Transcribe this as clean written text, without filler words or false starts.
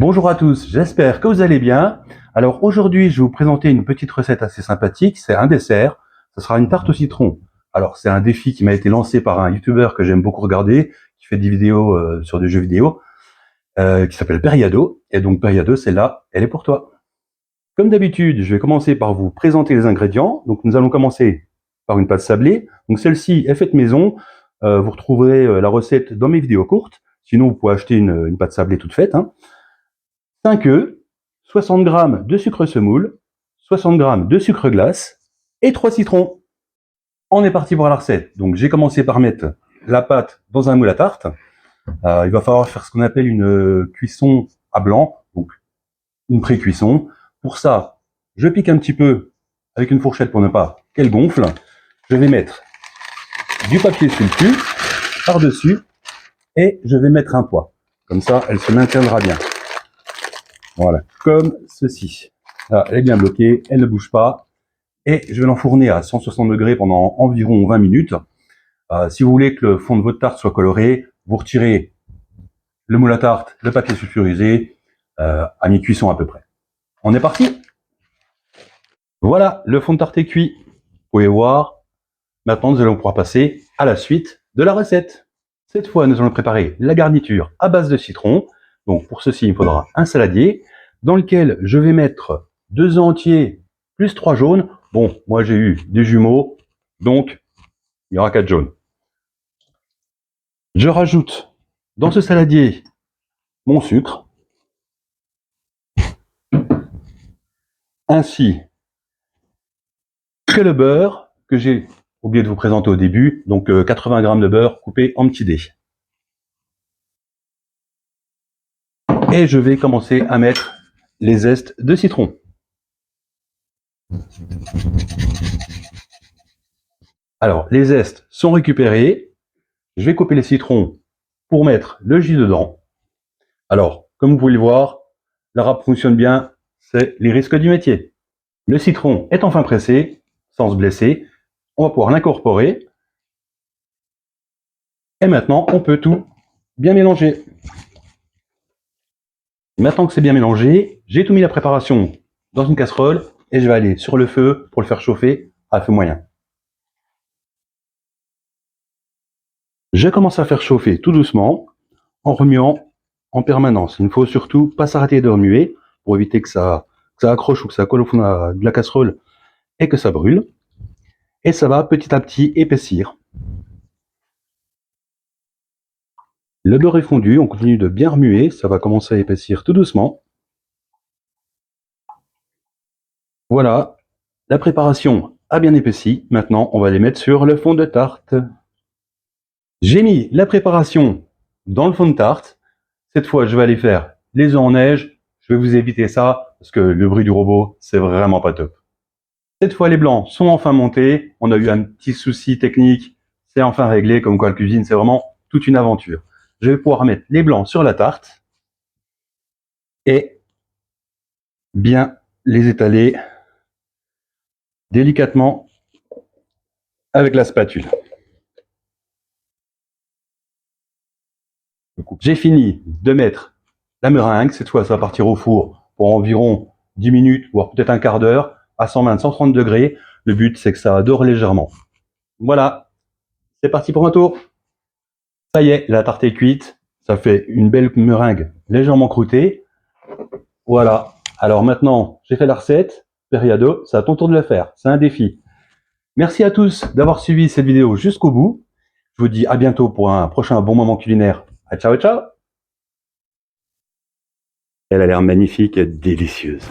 Bonjour à tous, j'espère que vous allez bien. Alors aujourd'hui, je vais vous présenter une petite recette assez sympathique, c'est un dessert, ce sera une tarte au citron. Alors c'est un défi qui m'a été lancé par un youtubeur que j'aime beaucoup regarder, qui fait des vidéos sur des jeux vidéo, qui s'appelle Periado, et donc Periado, celle-là, elle est pour toi. Comme d'habitude, je vais commencer par vous présenter les ingrédients. Donc nous allons commencer par une pâte sablée. Donc celle-ci est faite maison, vous retrouverez la recette dans mes vidéos courtes, sinon vous pouvez acheter une pâte sablée toute faite, 5 œufs, 60 g de sucre semoule, 60 g de sucre glace et 3 citrons. On est parti pour la recette. Donc j'ai commencé par mettre la pâte dans un moule à tarte. Il va falloir faire ce qu'on appelle une cuisson à blanc, donc une pré-cuisson. Pour ça, je pique un petit peu avec une fourchette pour ne pas qu'elle gonfle. Je vais mettre du papier sulfu par-dessus et je vais mettre un poids. Comme ça, elle se maintiendra bien. Voilà, comme ceci. Là, elle est bien bloquée, elle ne bouge pas. Et je vais l'enfourner à 160 degrés pendant environ 20 minutes. Si vous voulez que le fond de votre tarte soit coloré, vous retirez le moule à tarte, le papier sulfurisé, à mi-cuisson à peu près. On est parti. Voilà, le fond de tarte est cuit. Vous pouvez voir. Maintenant, nous allons pouvoir passer à la suite de la recette. Cette fois, nous allons préparer la garniture à base de citron. Donc pour ceci, il me faudra un saladier dans lequel je vais mettre 2 œufs entiers plus 3 jaunes. Bon, moi j'ai eu des jumeaux, donc il y aura 4 jaunes. Je rajoute dans ce saladier mon sucre, ainsi que le beurre que j'ai oublié de vous présenter au début, donc 80 g de beurre coupé en petits dés. Et je vais commencer à mettre les zestes de citron. Alors, les zestes sont récupérés. Je vais couper les citrons pour mettre le jus dedans. Alors, comme vous pouvez le voir, la râpe fonctionne bien, c'est les risques du métier. Le citron est enfin pressé, sans se blesser. On va pouvoir l'incorporer. Et maintenant, on peut tout bien mélanger. Maintenant que c'est bien mélangé, j'ai tout mis la préparation dans une casserole et je vais aller sur le feu pour le faire chauffer à feu moyen. Je commence à faire chauffer tout doucement en remuant en permanence. Il ne faut surtout pas s'arrêter de remuer pour éviter que ça accroche ou que ça colle au fond de la casserole et que ça brûle. Et ça va petit à petit épaissir. Le beurre est fondu, on continue de bien remuer, ça va commencer à épaissir tout doucement. Voilà, la préparation a bien épaissi. Maintenant, on va les mettre sur le fond de tarte. J'ai mis la préparation dans le fond de tarte. Cette fois, je vais aller faire les œufs en neige. Je vais vous éviter ça parce que le bruit du robot, c'est vraiment pas top. Cette fois, les blancs sont enfin montés. On a eu un petit souci technique. C'est enfin réglé. Comme quoi, la cuisine, c'est vraiment toute une aventure. Je vais pouvoir mettre les blancs sur la tarte et bien les étaler délicatement avec la spatule. J'ai fini de mettre la meringue. Cette fois, ça va partir au four pour environ 10 minutes, voire peut-être un quart d'heure, à 120-130 degrés. Le but, c'est que ça dore légèrement. Voilà, c'est parti pour un tour. Ça y est, la tarte est cuite. Ça fait une belle meringue légèrement croûtée. Voilà. Alors maintenant, j'ai fait la recette. Periado, c'est à ton tour de le faire. C'est un défi. Merci à tous d'avoir suivi cette vidéo jusqu'au bout. Je vous dis à bientôt pour un prochain bon moment culinaire. À ciao, ciao. Elle a l'air magnifique et délicieuse.